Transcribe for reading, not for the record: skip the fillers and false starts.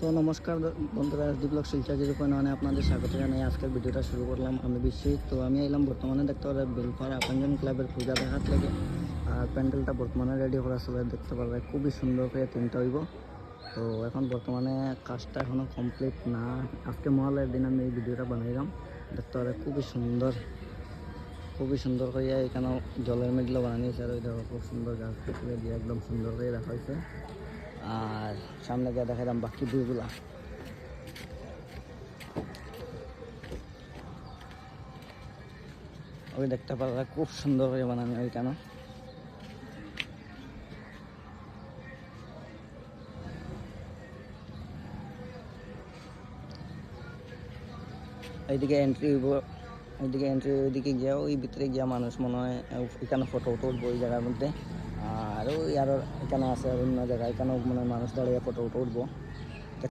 তো নমস্কার বন্ধুরা, এসডি ব্লগ শিলচর 0.1 আপনাদের স্বাগত জানাই। আজকের ভিডিওটা শুরু করলাম আমি বিশ্বজিৎ। তো আমি এলাম বর্তমানে দেখতে পারে বেলপাড়া আপনজন ক্লাবের পূজা দেখার লাগে। আর প্যান্ডেলটা বর্তমানে রেডি করা চলে, দেখতে পারবে খুবই সুন্দর করে তিনটা হইব। তো এখন বর্তমানে কাজটা এখনও কমপ্লিট না, আজকে মহালয়ের দিন আমি এই ভিডিওটা বানাইলাম। দেখতে পারে খুবই সুন্দর করে এখানেও জলের মেঘলা বানানো হয়েছে। আর ওই দেখো খুব সুন্দর গাছ দিয়ে একদম সুন্দর করে রাখা হয়েছে। আর সামনে গিয়ে দেখালাম বাকি দুইগুলা। ওই দেখতে পারবে খুব সুন্দর করে বানানো ওইখানে। এইদিকে এন্ট্রি হইব, ওইদিকে গিয়া ওই ভিতরে গিয়া মানুষ মনে হয় এখানে ফটো উঠবো ওই জায়গার মধ্যে। আর ওই আরো এখানে আছে অন্য জায়গায়, এখানেও মনে হয় মানুষ দাঁড়িয়ে ফটো উঠবো।